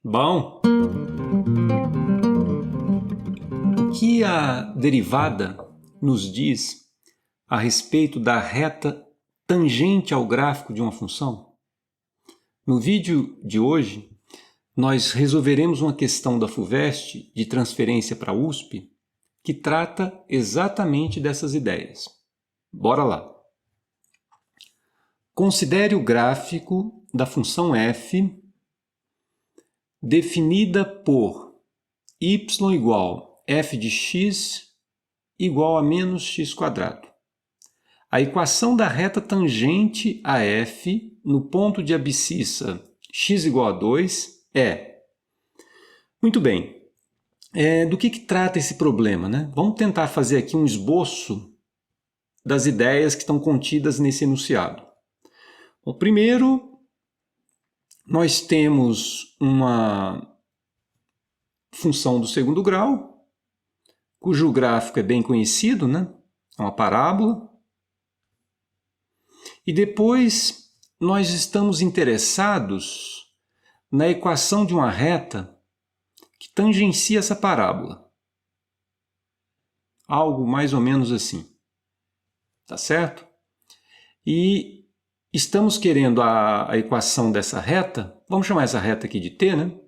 Bom, o que a derivada nos diz a respeito da reta tangente ao gráfico de uma função? No vídeo de hoje, nós resolveremos uma questão da FUVEST de transferência para a USP que trata exatamente dessas ideias. Bora lá! Considere o gráfico da função f definida por y igual f de x igual a menos x quadrado. A equação da reta tangente a f no ponto de abscissa x igual a 2 é... Muito bem, do que trata esse problema, né? Vamos tentar fazer aqui um esboço das ideias que estão contidas nesse enunciado. Bom, primeiro, nós temos uma função do segundo grau, cujo gráfico é bem conhecido, né? É uma parábola. E depois, nós estamos interessados na equação de uma reta que tangencia essa parábola. Algo mais ou menos assim. Tá certo? E estamos querendo a equação dessa reta, vamos chamar essa reta aqui de t, né?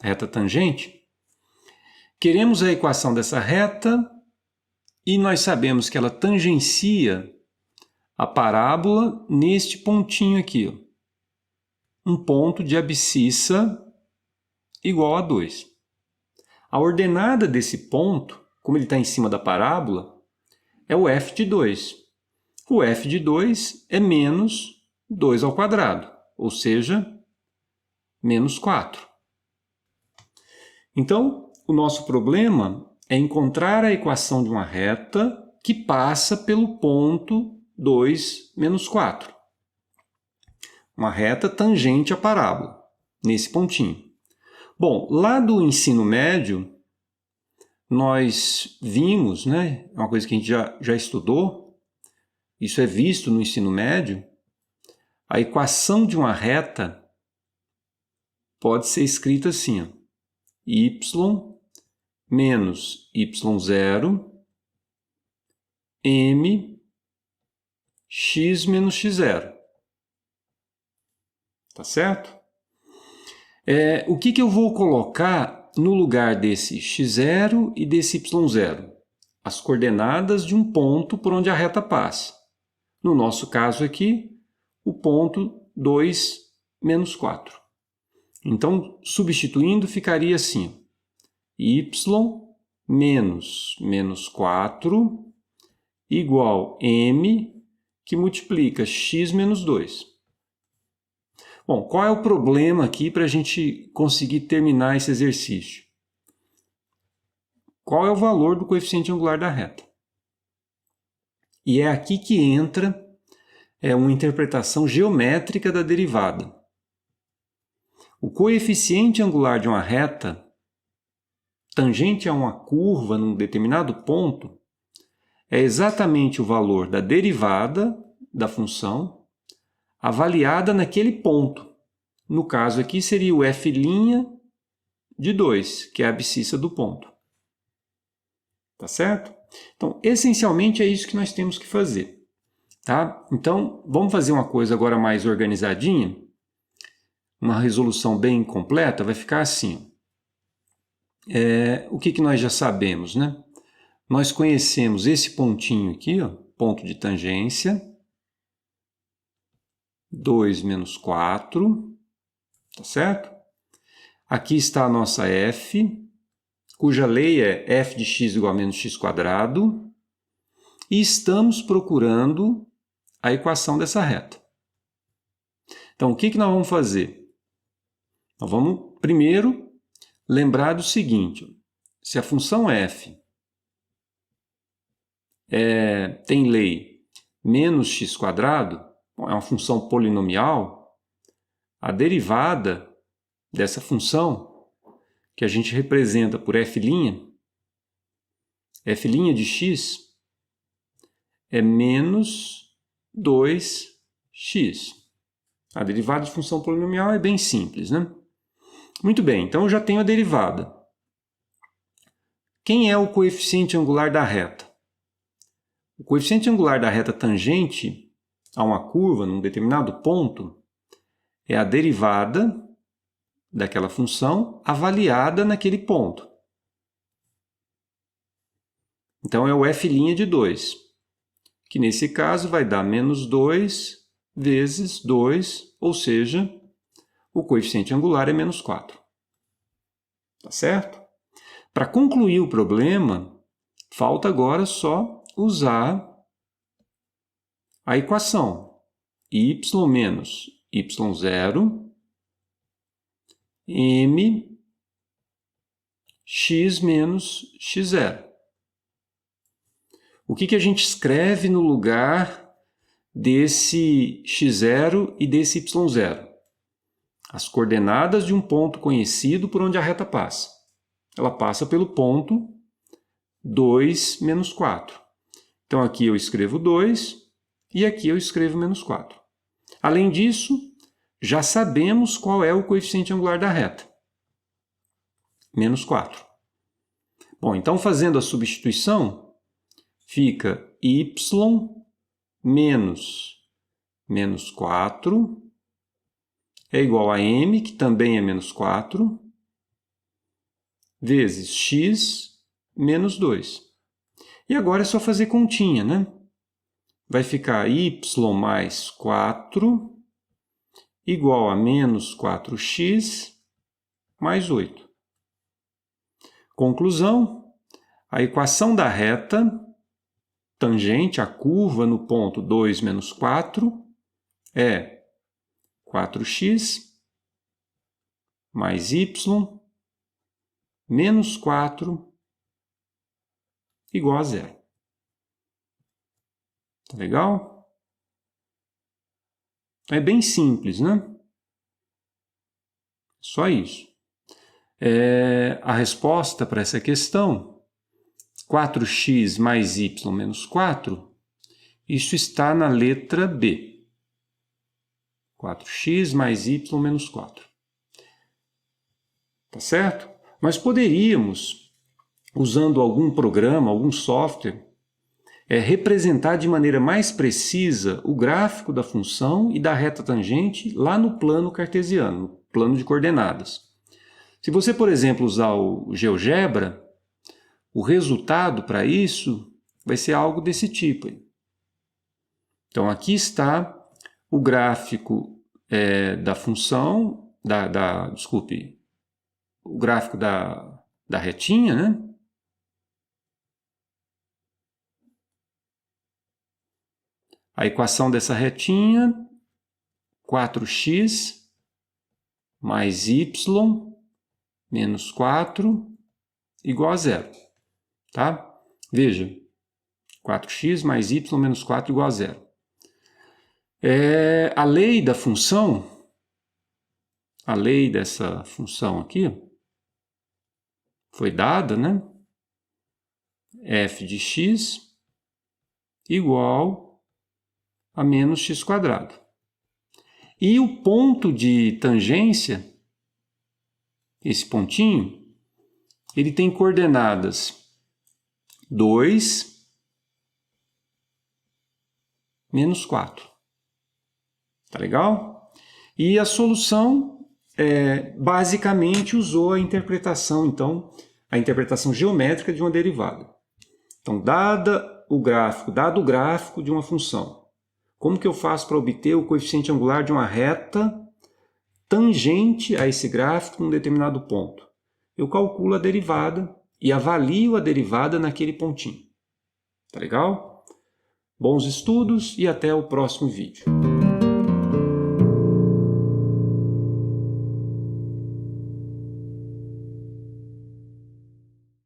Reta tangente. Queremos a equação dessa reta e nós sabemos que ela tangencia a parábola neste pontinho aqui, ó. Um ponto de abscissa igual a 2. A ordenada desse ponto, como ele está em cima da parábola, é o f de 2. O f de 2 é menos 2 ao quadrado, ou seja, menos 4. Então, o nosso problema é encontrar a equação de uma reta que passa pelo ponto 2 menos 4. Uma reta tangente à parábola, nesse pontinho. Bom, lá do ensino médio, nós vimos, né, é uma coisa que a gente já estudou, isso é visto no ensino médio, a equação de uma reta pode ser escrita assim, ó, y menos y0, m, x menos x0. Tá certo? O que eu vou colocar no lugar desse x0 e desse y0? As coordenadas de um ponto por onde a reta passa. No nosso caso aqui, o ponto 2 menos 4. Então, substituindo, ficaria assim, y menos 4 igual m, que multiplica x menos 2. Bom, qual é o problema aqui para a gente conseguir terminar esse exercício? Qual é o valor do coeficiente angular da reta? E é aqui que entra uma interpretação geométrica da derivada. O coeficiente angular de uma reta tangente a uma curva num determinado ponto é exatamente o valor da derivada da função avaliada naquele ponto. No caso aqui seria o f' de 2, que é a abscissa do ponto. Tá certo? Então, essencialmente é isso que nós temos que fazer. Tá? Então, vamos fazer uma coisa agora mais organizadinha. Uma resolução bem completa vai ficar assim. O que nós já sabemos, né? Nós conhecemos esse pontinho aqui, ó, ponto de tangência. 2 menos 4, tá certo? Aqui está a nossa f, cuja lei é f de x igual a menos x quadrado, e estamos procurando a equação dessa reta. Então, o que nós vamos fazer? Nós vamos, primeiro, lembrar do seguinte, se a função f tem lei menos x quadrado, é uma função polinomial, a derivada dessa função, que a gente representa por f' de x, é menos 2x. A derivada de função polinomial é bem simples, né? Muito bem, então eu já tenho a derivada. Quem é o coeficiente angular da reta? O coeficiente angular da reta tangente a uma curva num determinado ponto é a derivada daquela função avaliada naquele ponto. Então, é o f' de 2, que nesse caso vai dar menos 2 vezes 2, ou seja, o coeficiente angular é menos 4. Tá certo? Para concluir o problema, falta agora só usar a equação y menos y0 m x menos x0. O que a gente escreve no lugar desse x0 e desse y0? As coordenadas de um ponto conhecido por onde a reta passa. Ela passa pelo ponto 2 menos 4. Então, aqui eu escrevo 2 e aqui eu escrevo menos 4. Além disso, já sabemos qual é o coeficiente angular da reta. Menos 4. Bom, então fazendo a substituição, fica y menos 4 é igual a m, que também é menos 4, vezes x menos 2. E agora é só fazer continha, né? Vai ficar y mais 4 igual a menos 4x mais 8. Conclusão, a equação da reta tangente à curva no ponto 2 menos 4 é 4x mais y menos 4 igual a 0. Tá legal? É bem simples, né? Só isso. A resposta para essa questão, 4x mais y menos 4, isso está na letra B. 4x mais y menos 4. Tá certo? Nós poderíamos, usando algum programa, algum software, representar de maneira mais precisa o gráfico da função e da reta tangente lá no plano cartesiano, no plano de coordenadas. Se você, por exemplo, usar o GeoGebra, o resultado para isso vai ser algo desse tipo. Então, aqui está o gráfico da função, desculpe, o gráfico da retinha, né? A equação dessa retinha, 4x mais y menos 4 igual a 0. Tá? Veja, 4x mais y menos 4 igual a 0. A lei da função, a lei dessa função aqui, foi dada, né? f de x igual a menos x². E o ponto de tangência, esse pontinho, ele tem coordenadas 2 menos 4. Tá legal? E a solução basicamente usou a interpretação, então, a interpretação geométrica de uma derivada. Então, dado o gráfico de uma função, como que eu faço para obter o coeficiente angular de uma reta tangente a esse gráfico em um determinado ponto? Eu calculo a derivada e avalio a derivada naquele pontinho. Tá legal? Bons estudos e até o próximo vídeo.